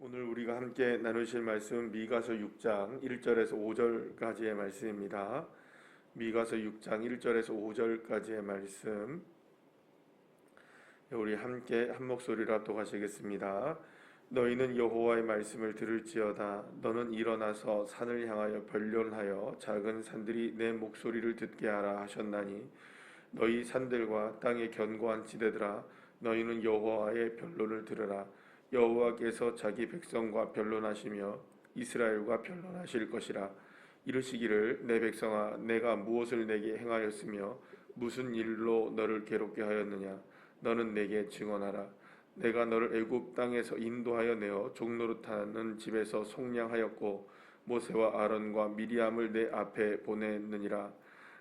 오늘 우리가 함께 나누실 말씀은 미가서 6장 1절에서 5절까지의 말씀입니다. 미가서 6장 1절에서 5절까지의 말씀 우리 함께 한 목소리로 합독하시겠습니다. 너희는 여호와의 말씀을 들을지어다. 너는 일어나서 산을 향하여 변론하여 작은 산들이 내 목소리를 듣게 하라 하셨나니 너희 산들과 땅의 견고한 지대들아 너희는 여호와의 변론을 들으라. 여호와께서 자기 백성과 변론하시며 이스라엘과 변론하실 것이라. 이르시기를 내 백성아 내가 무엇을 내게 행하였으며 무슨 일로 너를 괴롭게 하였느냐. 너는 내게 증언하라. 내가 너를 애굽 땅에서 인도하여 내어 종노릇하는 집에서 속량하였고 모세와 아론과 미리암을 내 앞에 보냈느니라.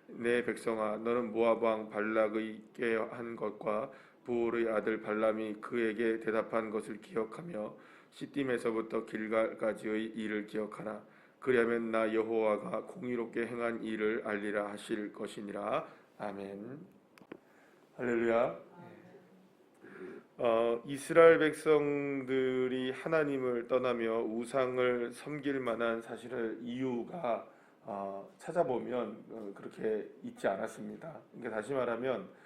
내 백성아 너는 모압 왕 발락의 꾀한 것과 부올의 아들 발람이 그에게 대답한 것을 기억하며 시딤에서부터 길갈까지의 일을 기억하라. 그리하면 나 여호와가 공의롭게 행한 일을 알리라 하실 것이니라. 아멘. 할렐루야. 이스라엘 백성들이 하나님을 떠나며 우상을 섬길 만한 사실을 이유가 찾아보면 그렇게 있지 않았습니다. 그러니까 다시 말하면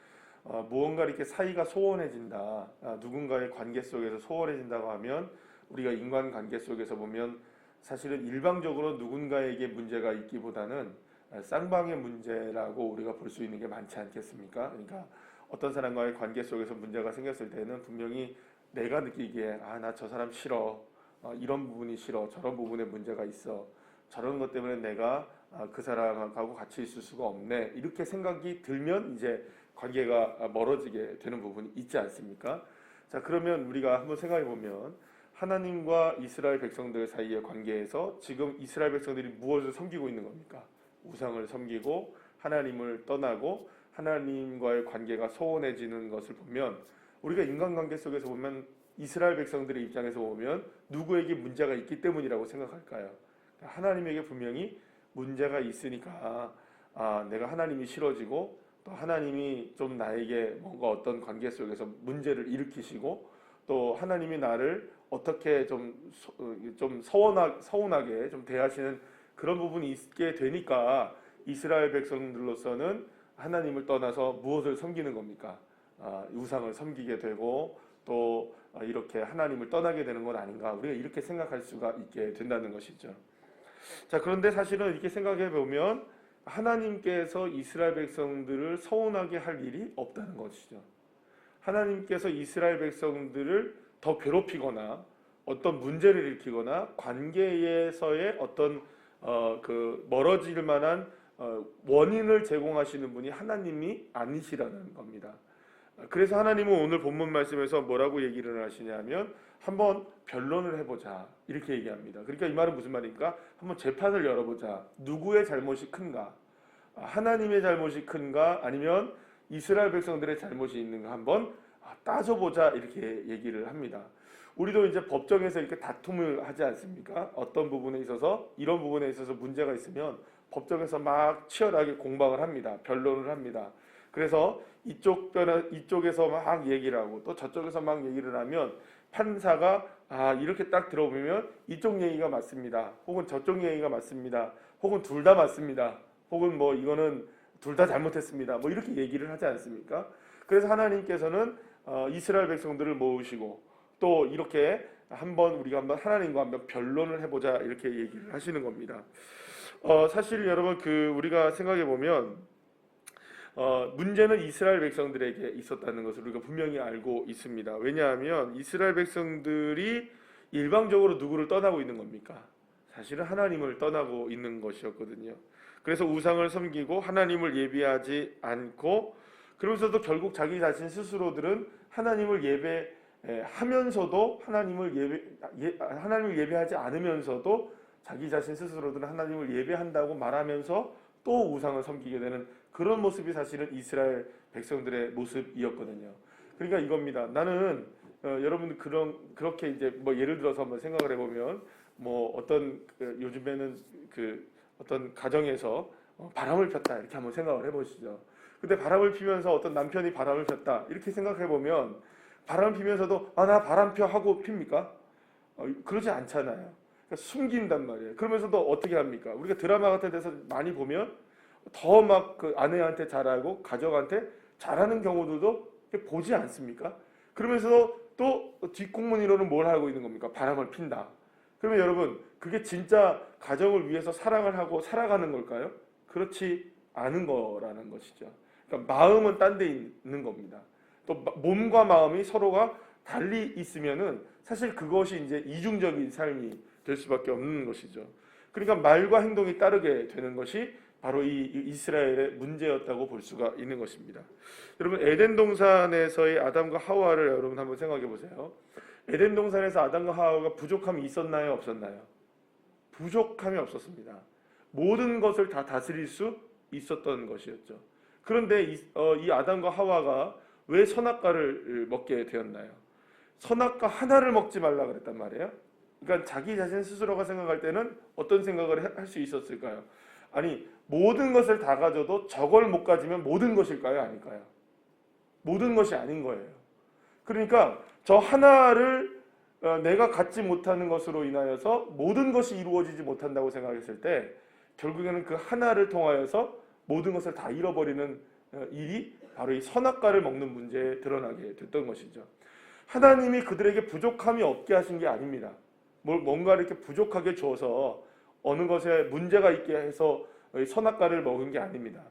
무언가 이렇게 사이가 소원해진다, 누군가의 관계 속에서 소원해진다고 하면 우리가 인간관계 속에서 보면 사실은 일방적으로 누군가에게 문제가 있기보다는 쌍방의 문제라고 우리가 볼 수 있는 게 많지 않겠습니까? 그러니까 어떤 사람과의 관계 속에서 문제가 생겼을 때는 분명히 내가 느끼기에 나 저 사람 싫어, 이런 부분이 싫어, 저런 부분에 문제가 있어, 저런 것 때문에 내가 그 사람하고 같이 있을 수가 없네, 이렇게 생각이 들면 이제 관계가 멀어지게 되는 부분이 있지 않습니까? 자, 그러면 우리가 한번 생각해 보면 하나님과 이스라엘 백성들 사이의 관계에서 지금 이스라엘 백성들이 무엇을 섬기고 있는 겁니까? 우상을 섬기고 하나님을 떠나고 하나님과의 관계가 소원해지는 것을 보면 우리가 인간관계 속에서 보면 이스라엘 백성들의 입장에서 보면 누구에게 문제가 있기 때문이라고 생각할까요? 하나님에게 분명히 문제가 있으니까 내가 하나님이 싫어지고 또 하나님이 좀 나에게 뭔가 어떤 관계 속에서 문제를 일으키시고 또 하나님이 나를 어떻게 좀 서운하게 좀 대하시는 그런 부분이 있게 되니까 이스라엘 백성들로서는 하나님을 떠나서 무엇을 섬기는 겁니까? 우상을 섬기게 되고 또 이렇게 하나님을 떠나게 되는 건 아닌가, 우리가 이렇게 생각할 수가 있게 된다는 것이죠. 자, 그런데 사실은 이렇게 생각해 보면 하나님께서 이스라엘 백성들을 서운하게 할 일이 없다는 것이죠. 하나님께서 이스라엘 백성들을 더 괴롭히거나 어떤 문제를 일으키거나 관계에서의 어떤 멀어질 만한 원인을 제공하시는 분이 하나님이 아니시라는 겁니다. 그래서 하나님은 오늘 본문 말씀에서 뭐라고 얘기를 하시냐면 한번 변론을 해보자, 이렇게 얘기합니다. 그러니까 이 말은 무슨 말입니까? 한번 재판을 열어보자. 누구의 잘못이 큰가? 하나님의 잘못이 큰가? 아니면 이스라엘 백성들의 잘못이 있는가? 한번 따져보자, 이렇게 얘기를 합니다. 우리도 이제 법정에서 이렇게 다툼을 하지 않습니까? 어떤 부분에 있어서, 이런 부분에 있어서 문제가 있으면 법정에서 막 치열하게 공방을 합니다. 변론을 합니다. 그래서 이쪽에서 막 얘기를 하고 또 저쪽에서 막 얘기를 하면 판사가 이렇게 딱 들어보면 이쪽 얘기가 맞습니다, 혹은 저쪽 얘기가 맞습니다, 혹은 둘 다 맞습니다, 혹은 뭐 이거는 둘 다 잘못했습니다, 뭐 이렇게 얘기를 하지 않습니까? 그래서 하나님께서는 이스라엘 백성들을 모으시고 또 이렇게 우리가 한번 하나님과 한번 변론을 해보자, 이렇게 얘기를 하시는 겁니다. 사실 여러분 우리가 생각해 보면 문제는 이스라엘 백성들에게 있었다는 것을 우리가 분명히 알고 있습니다. 왜냐하면 이스라엘 백성들이 일방적으로 누구를 떠나고 있는 겁니까? 사실은 하나님을 떠나고 있는 것이었거든요. 그래서 우상을 섬기고 하나님을 예배하지 않고, 그러면서도 결국 자기 자신 스스로들은 하나님을 예배하면서도 하나님을 예배하지 않으면서도 자기 자신 스스로들은 하나님을 예배한다고 말하면서 또 우상을 섬기게 되는 그런 모습이 사실은 이스라엘 백성들의 모습이었거든요. 그러니까 이겁니다. 나는 여러분들 그렇게 이제 뭐 예를 들어서 한번 생각을 해보면 뭐 어떤 요즘에는 어떤 가정에서 바람을 폈다, 이렇게 한번 생각을 해보시죠. 근데 바람을 피면서 어떤 남편이 바람을 폈다, 이렇게 생각해 보면 바람 피면서도 나 바람 펴 하고 핍니까? 그러지 않잖아요. 그러니까 숨긴단 말이에요. 그러면서도 어떻게 합니까? 우리가 드라마 같은 데서 많이 보면 더 막 그 아내한테 잘하고 가족한테 잘하는 경우들도 보지 않습니까? 그러면서도 또 뒷공무니로는 뭘 하고 있는 겁니까? 바람을 핀다. 그러면 여러분, 그게 진짜 가정을 위해서 사랑을 하고 살아가는 걸까요? 그렇지 않은 거라는 것이죠. 그러니까 마음은 딴 데 있는 겁니다. 또 몸과 마음이 서로가 달리 있으면은 사실 그것이 이제 이중적인 삶이 될 수밖에 없는 것이죠. 그러니까 말과 행동이 따르게 되는 것이 바로 이 이스라엘의 문제였다고 볼 수가 있는 것입니다. 여러분, 에덴 동산에서의 아담과 하와를 여러분 한번 생각해 보세요. 에덴 동산에서 아담과 하와가 부족함이 있었나요, 없었나요? 부족함이 없었습니다. 모든 것을 다 다스릴 수 있었던 것이었죠. 그런데 이 아담과 하와가 왜 선악과를 먹게 되었나요? 선악과 하나를 먹지 말라 그랬단 말이에요. 그러니까 자기 자신 스스로가 생각할 때는 어떤 생각을 할 수 있었을까요? 아니, 모든 것을 다 가져도 저걸 못 가지면 모든 것일까요? 아닐까요? 모든 것이 아닌 거예요. 그러니까 저 하나를 내가 갖지 못하는 것으로 인하여서 모든 것이 이루어지지 못한다고 생각했을 때 결국에는 그 하나를 통하여서 모든 것을 다 잃어버리는 일이 바로 이 선악과를 먹는 문제에 드러나게 됐던 것이죠. 하나님이 그들에게 부족함이 없게 하신 게 아닙니다. 뭔가 이렇게 부족하게 줘서 어느 것에 문제가 있게 해서 선악과를 먹은 게 아닙니다.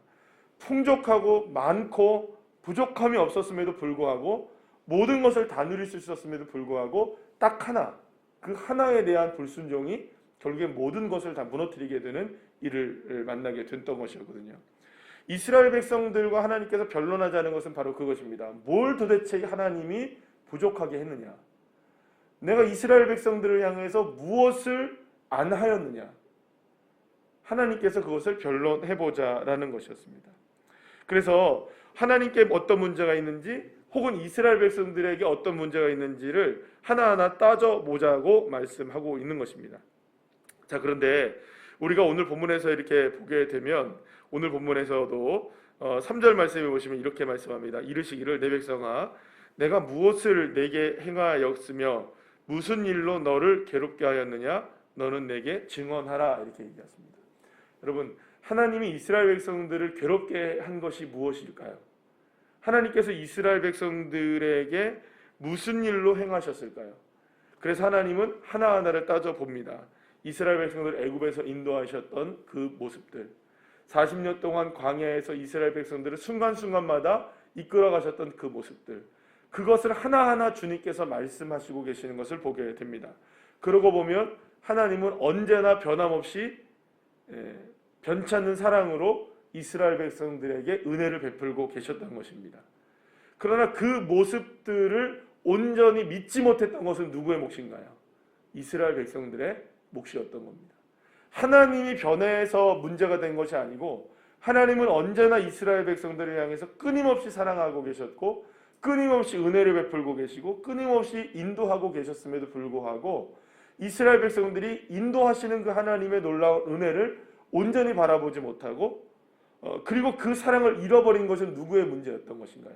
풍족하고 많고 부족함이 없었음에도 불구하고 모든 것을 다 누릴 수 있었음에도 불구하고 딱 하나, 그 하나에 대한 불순종이 결국엔 모든 것을 다 무너뜨리게 되는 일을 만나게 됐던 것이었거든요. 이스라엘 백성들과 하나님께서 변론하자는 것은 바로 그것입니다. 뭘 도대체 하나님이 부족하게 했느냐? 내가 이스라엘 백성들을 향해서 무엇을 안 하였느냐? 하나님께서 그것을 변론해보자라는 것이었습니다. 그래서 하나님께 어떤 문제가 있는지 혹은 이스라엘 백성들에게 어떤 문제가 있는지를 하나하나 따져보자고 말씀하고 있는 것입니다. 자, 그런데 우리가 오늘 본문에서 이렇게 보게 되면 오늘 본문에서도 3절 말씀에 보시면 이렇게 말씀합니다. 이르시기를 내 백성아 내가 무엇을 내게 행하였으며 무슨 일로 너를 괴롭게 하였느냐 너는 내게 증언하라 이렇게 얘기했습니다. 여러분, 하나님이 이스라엘 백성들을 괴롭게 한 것이 무엇일까요? 하나님께서 이스라엘 백성들에게 무슨 일로 행하셨을까요? 그래서 하나님은 하나하나를 따져봅니다. 이스라엘 백성들을 애굽에서 인도하셨던 그 모습들, 40년 동안 광야에서 이스라엘 백성들을 순간순간마다 이끌어 가셨던 그 모습들, 그것을 하나하나 주님께서 말씀하시고 계시는 것을 보게 됩니다. 그러고 보면 하나님은 언제나 변함없이 변찮는 사랑으로 이스라엘 백성들에게 은혜를 베풀고 계셨던 것입니다. 그러나 그 모습들을 온전히 믿지 못했던 것은 누구의 몫인가요? 이스라엘 백성들의 몫이었던 겁니다. 하나님이 변해서 문제가 된 것이 아니고 하나님은 언제나 이스라엘 백성들을 향해서 끊임없이 사랑하고 계셨고 끊임없이 은혜를 베풀고 계시고 끊임없이 인도하고 계셨음에도 불구하고 이스라엘 백성들이 인도하시는 그 하나님의 놀라운 은혜를 온전히 바라보지 못하고 그리고 그 사랑을 잃어버린 것은 누구의 문제였던 것인가요?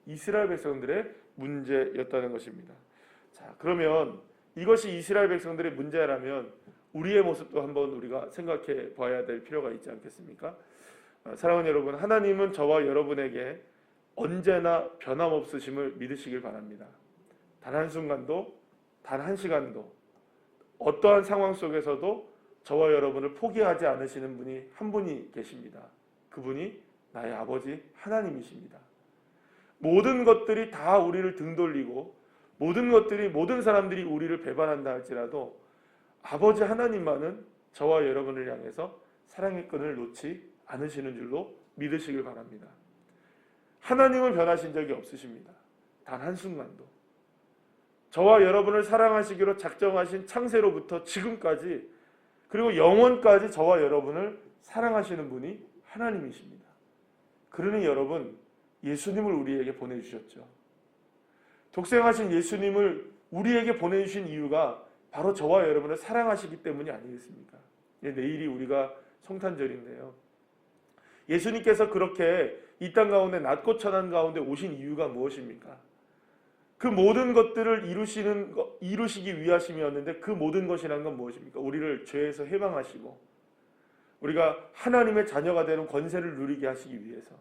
이스라엘 백성들의 문제였다는 것입니다. 자, 그러면 이것이 이스라엘 백성들의 문제라면 우리의 모습도 한번 우리가 생각해 봐야 될 필요가 있지 않겠습니까? 사랑하는 여러분, 하나님은 저와 여러분에게 언제나 변함없으심을 믿으시길 바랍니다. 단 한순간도, 단 한 시간도, 어떠한 상황 속에서도 저와 여러분을 포기하지 않으시는 분이 한 분이 계십니다. 그분이 나의 아버지 하나님이십니다. 모든 것들이 다 우리를 등 돌리고 모든 사람들이 우리를 배반한다 할지라도 아버지 하나님만은 저와 여러분을 향해서 사랑의 끈을 놓지 않으시는 줄로 믿으시길 바랍니다. 하나님은 변하신 적이 없으십니다. 단 한순간도. 저와 여러분을 사랑하시기로 작정하신 창세로부터 지금까지 그리고 영원까지 저와 여러분을 사랑하시는 분이 하나님이십니다. 그러니 여러분, 예수님을 우리에게 보내주셨죠. 독생하신 예수님을 우리에게 보내주신 이유가 바로 저와 여러분을 사랑하시기 때문이 아니겠습니까? 내일이 우리가 성탄절인데요. 예수님께서 그렇게 이 땅 가운데 낮고 천한 가운데 오신 이유가 무엇입니까? 그 모든 것들을 이루시기 위하심이었는데 그 모든 것이란 건 무엇입니까? 우리를 죄에서 해방하시고 우리가 하나님의 자녀가 되는 권세를 누리게 하시기 위해서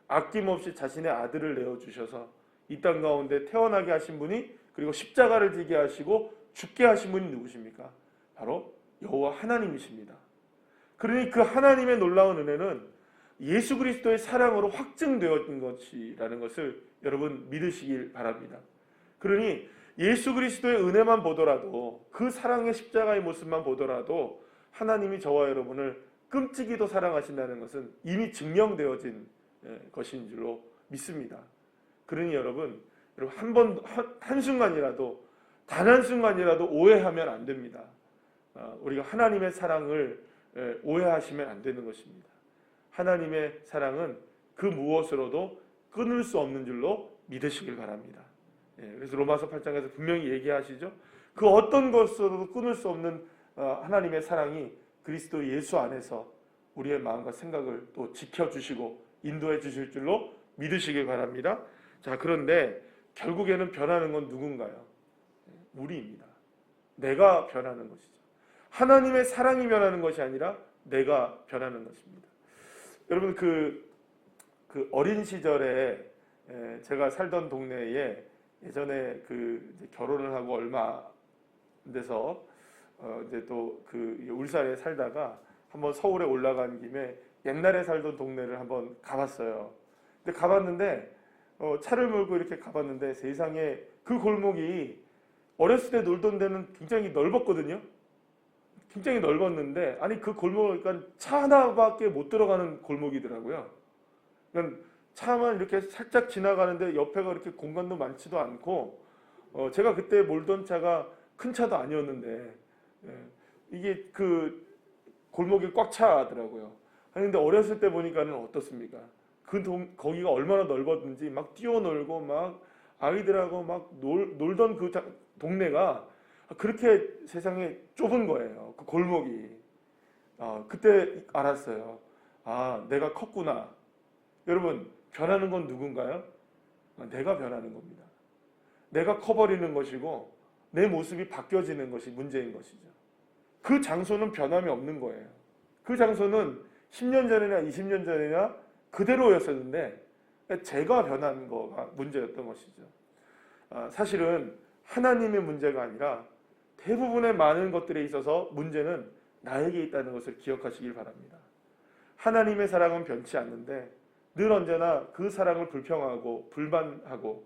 아낌없이 자신의 아들을 내어주셔서 이 땅 가운데 태어나게 하신 분이, 그리고 십자가를 지게 하시고 죽게 하신 분이 누구십니까? 바로 여호와 하나님이십니다. 그러니 그 하나님의 놀라운 은혜는 예수 그리스도의 사랑으로 확증되어진 것이라는 것을 여러분 믿으시길 바랍니다. 그러니 예수 그리스도의 은혜만 보더라도, 그 사랑의 십자가의 모습만 보더라도 하나님이 저와 여러분을 끔찍이도 사랑하신다는 것은 이미 증명되어진 것인 줄로 믿습니다. 그러니 여러분 한순간이라도, 단 한순간이라도 오해하면 안 됩니다. 우리가 하나님의 사랑을 오해하시면 안 되는 것입니다. 하나님의 사랑은 그 무엇으로도 끊을 수 없는 줄로 믿으시길 바랍니다. 그래서 로마서 8장에서 분명히 얘기하시죠. 그 어떤 것으로도 끊을 수 없는 하나님의 사랑이 그리스도 예수 안에서 우리의 마음과 생각을 또 지켜주시고 인도해 주실 줄로 믿으시길 바랍니다. 자, 그런데 결국에는 변하는 건 누군가요? 우리입니다. 내가 변하는 것이죠. 하나님의 사랑이 변하는 것이 아니라 내가 변하는 것입니다. 여러분 그 어린 시절에 제가 살던 동네에 예전에 결혼을 하고 얼마 안 돼서 이제 또 울산에 살다가 한번 서울에 올라간 김에 옛날에 살던 동네를 한번 가봤어요. 근데 가봤는데 차를 몰고 이렇게 가봤는데 세상에 그 골목이 어렸을 때 놀던 데는 굉장히 넓었거든요. 굉장히 넓었는데 아니 그 골목을 그러니까 차 하나밖에 못 들어가는 골목이더라고요. 그러니까 차만 이렇게 살짝 지나가는데 옆에가 그렇게 공간도 많지도 않고 제가 그때 몰던 차가 큰 차도 아니었는데 이게 그 골목이 꽉 차더라고요. 근데 어렸을 때 보니까는 어떻습니까? 거기가 얼마나 넓었는지 막 뛰어놀고 막 아이들하고 막 놀던 그 동네가 그렇게 세상에 좁은 거예요. 그 골목이. 그때 알았어요. 아, 내가 컸구나. 여러분, 변하는 건 누군가요? 내가 변하는 겁니다. 내가 커버리는 것이고 내 모습이 바뀌어지는 것이 문제인 것이죠. 그 장소는 변함이 없는 거예요. 그 장소는 10년 전이나 20년 전이나 그대로였었는데 제가 변한 거가 문제였던 것이죠. 사실은 하나님의 문제가 아니라 대부분의 많은 것들에 있어서 문제는 나에게 있다는 것을 기억하시길 바랍니다. 하나님의 사랑은 변치 않는데 늘 언제나 그 사랑을 불평하고 불만하고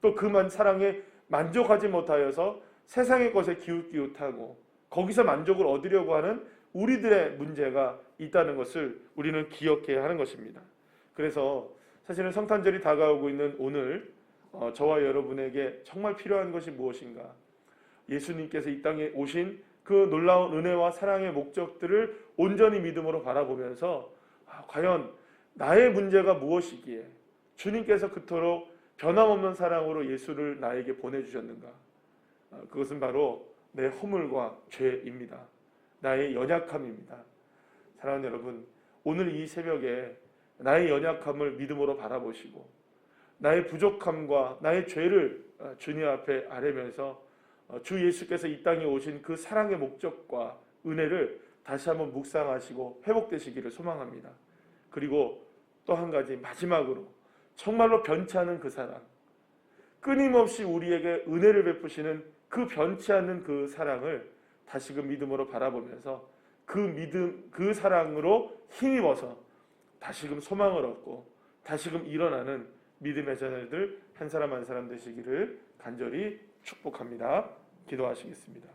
또 그 사랑에 만족하지 못하여서 세상의 것에 기웃기웃하고 거기서 만족을 얻으려고 하는 우리들의 문제가 있다는 것을 우리는 기억해야 하는 것입니다. 그래서 사실은 성탄절이 다가오고 있는 오늘 저와 여러분에게 정말 필요한 것이 무엇인가? 예수님께서 이 땅에 오신 그 놀라운 은혜와 사랑의 목적들을 온전히 믿음으로 바라보면서 과연 나의 문제가 무엇이기에 주님께서 그토록 변함없는 사랑으로 예수를 나에게 보내주셨는가? 그것은 바로 내 허물과 죄입니다. 나의 연약함입니다. 사랑하는 여러분, 오늘 이 새벽에 나의 연약함을 믿음으로 바라보시고 나의 부족함과 나의 죄를 주님 앞에 아뢰면서 주 예수께서 이 땅에 오신 그 사랑의 목적과 은혜를 다시 한번 묵상하시고 회복되시기를 소망합니다. 그리고 또 한 가지 마지막으로 정말로 변치 않은 그 사랑, 끊임없이 우리에게 은혜를 베푸시는 그 변치 않는 그 사랑을 다시금 믿음으로 바라보면서 그 사랑으로 힘입어서 다시금 소망을 얻고 다시금 일어나는 믿음의 자녀들 한 사람 한 사람 되시기를 간절히 축복합니다. 기도하시겠습니다.